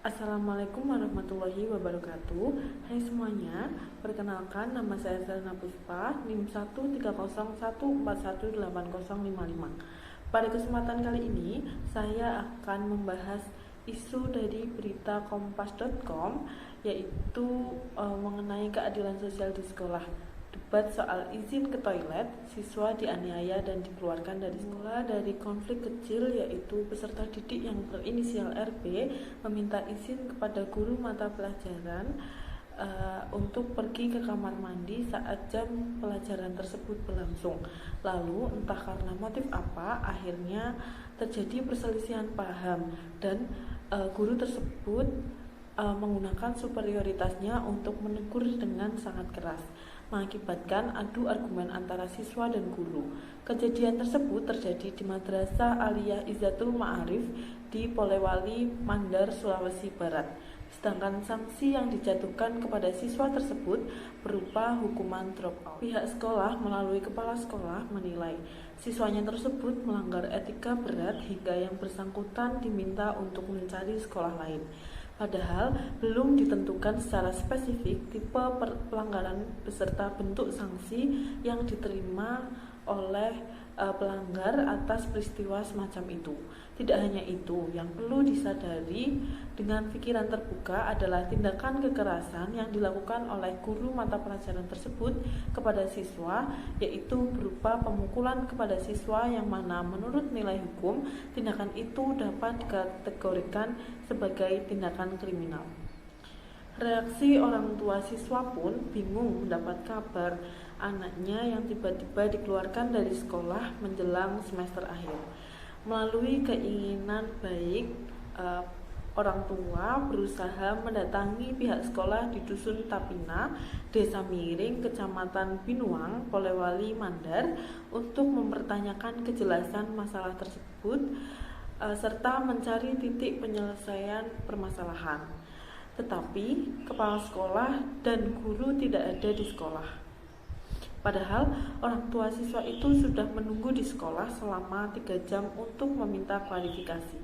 Assalamualaikum warahmatullahi wabarakatuh. Hai semuanya, perkenalkan nama saya Selena Puspa, NIM 13014180055. Pada kesempatan kali ini, saya akan membahas isu dari berita kompas.com, yaitu mengenai keadilan sosial di sekolah. Debat soal izin ke toilet, siswa dianiaya dan dikeluarkan dari sekolah. Dari konflik kecil, yaitu peserta didik yang berinisial RB meminta izin kepada guru mata pelajaran untuk pergi ke kamar mandi saat jam pelajaran tersebut berlangsung. Lalu entah karena motif apa, akhirnya terjadi perselisihan paham dan guru tersebut menggunakan superioritasnya untuk menegur dengan sangat keras, mengakibatkan adu argumen antara siswa dan guru. Kejadian tersebut terjadi di Madrasah Aliyah Izzatul Ma'arif di Polewali, Mandar, Sulawesi Barat. Sedangkan sanksi yang dijatuhkan kepada siswa tersebut berupa hukuman drop out. Pihak sekolah melalui kepala sekolah menilai siswanya tersebut melanggar etika berat hingga yang bersangkutan diminta untuk mencari sekolah lain. Padahal belum ditentukan secara spesifik tipe pelanggaran beserta bentuk sanksi yang diterima oleh pelanggar atas peristiwa semacam itu. Tidak hanya itu, yang perlu disadari dengan pikiran terbuka adalah tindakan kekerasan yang dilakukan oleh guru mata pelajaran tersebut kepada siswa, yaitu berupa pemukulan kepada siswa yang mana menurut nilai hukum, tindakan itu dapat dikategorikan sebagai tindakan kriminal. Reaksi orang tua siswa pun bingung mendapat kabar anaknya yang tiba-tiba dikeluarkan dari sekolah menjelang semester akhir. Melalui keinginan baik, orang tua berusaha mendatangi pihak sekolah di Dusun Tapina, Desa Miring, Kecamatan Binuang, Polewali, Mandar untuk mempertanyakan kejelasan masalah tersebut serta mencari titik penyelesaian permasalahan. Tetapi kepala sekolah dan guru tidak ada di sekolah. Padahal orang tua siswa itu sudah menunggu di sekolah selama 3 jam untuk meminta klarifikasi.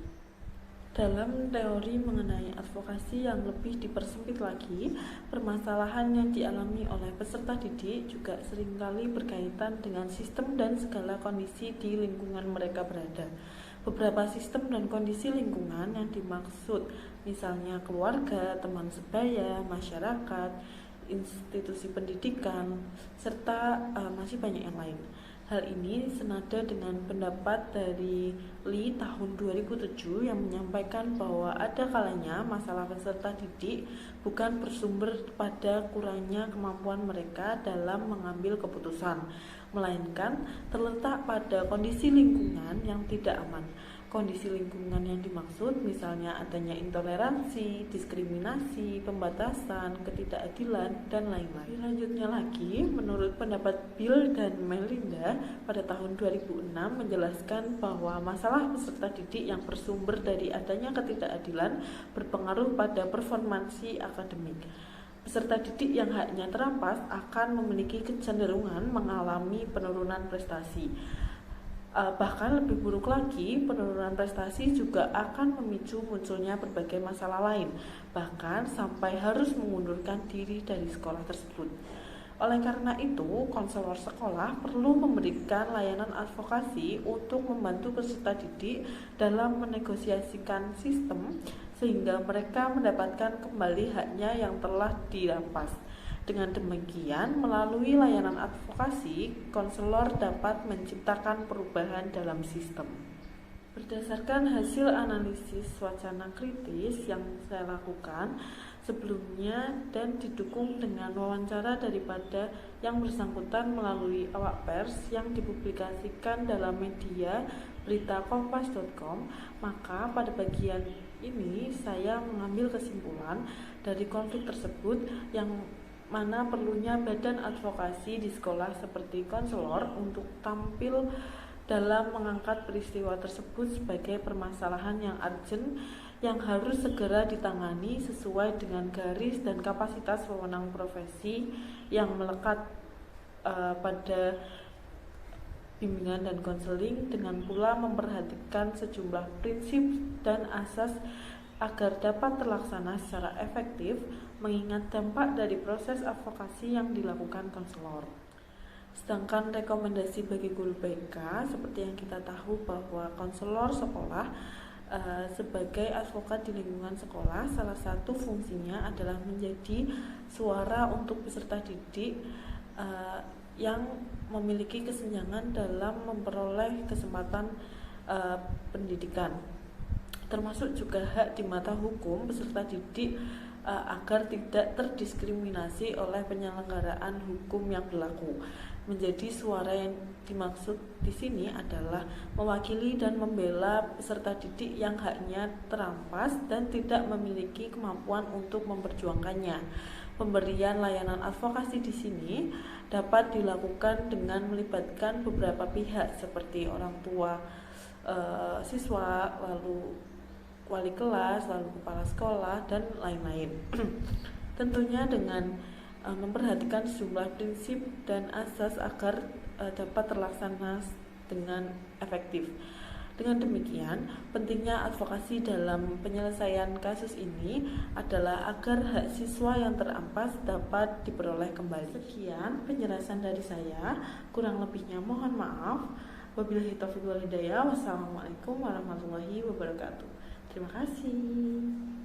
Dalam teori mengenai advokasi yang lebih dipersempit lagi, permasalahan yang dialami oleh peserta didik juga seringkali berkaitan dengan sistem dan segala kondisi di lingkungan mereka berada. Beberapa sistem dan kondisi lingkungan yang dimaksud, misalnya keluarga, teman sebaya, masyarakat, institusi pendidikan, serta masih banyak yang lain. Hal ini senada dengan pendapat dari Lee tahun 2007 yang menyampaikan bahwa ada kalanya masalah peserta didik bukan bersumber pada kurangnya kemampuan mereka dalam mengambil keputusan, melainkan terletak pada kondisi lingkungan yang tidak aman. Kondisi lingkungan yang dimaksud misalnya adanya intoleransi, diskriminasi, pembatasan, ketidakadilan, dan lain-lain. Selanjutnya lagi, menurut pendapat Bill dan Melinda pada tahun 2006 menjelaskan bahwa masalah peserta didik yang bersumber dari adanya ketidakadilan berpengaruh pada performansi akademik. Peserta didik yang haknya terampas akan memiliki kecenderungan mengalami penurunan prestasi. Bahkan lebih buruk lagi, penurunan prestasi juga akan memicu munculnya berbagai masalah lain, bahkan sampai harus mengundurkan diri dari sekolah tersebut. Oleh karena itu, konselor sekolah perlu memberikan layanan advokasi untuk membantu peserta didik dalam menegosiasikan sistem sehingga mereka mendapatkan kembali haknya yang telah dirampas. Dengan demikian, melalui layanan advokasi, konselor dapat menciptakan perubahan dalam sistem. Berdasarkan hasil analisis wacana kritis yang saya lakukan sebelumnya dan didukung dengan wawancara daripada yang bersangkutan melalui awak pers yang dipublikasikan dalam media berita kompas.com, maka pada bagian ini saya mengambil kesimpulan dari konflik tersebut yang mana perlunya badan advokasi di sekolah seperti konselor untuk tampil dalam mengangkat peristiwa tersebut sebagai permasalahan yang urgent yang harus segera ditangani sesuai dengan garis dan kapasitas wewenang profesi yang melekat pada bimbingan dan konseling, dengan pula memperhatikan sejumlah prinsip dan asas agar dapat terlaksana secara efektif mengingat dampak dari proses advokasi yang dilakukan konselor. Sedangkan rekomendasi bagi guru BK, seperti yang kita tahu bahwa konselor sekolah sebagai advokat di lingkungan sekolah, salah satu fungsinya adalah menjadi suara untuk peserta didik yang memiliki kesenjangan dalam memperoleh kesempatan pendidikan, termasuk juga hak di mata hukum peserta didik agar tidak terdiskriminasi oleh penyelenggaraan hukum yang berlaku. Menjadi suara yang dimaksud di sini adalah mewakili dan membela peserta didik yang haknya terampas dan tidak memiliki kemampuan untuk memperjuangkannya. Pemberian layanan advokasi di sini dapat dilakukan dengan melibatkan beberapa pihak seperti orang tua, siswa, lalu wali kelas, lalu kepala sekolah, dan lain-lain. Tentunya dengan memperhatikan sejumlah prinsip dan asas agar dapat terlaksana dengan efektif. Dengan demikian, pentingnya advokasi dalam penyelesaian kasus ini adalah agar hak siswa yang terampas dapat diperoleh kembali. Sekian penjelasan dari saya, kurang lebihnya mohon maaf. Wabillahi taufiq wal hidayah. Wassalamualaikum warahmatullahi wabarakatuh. Terima kasih.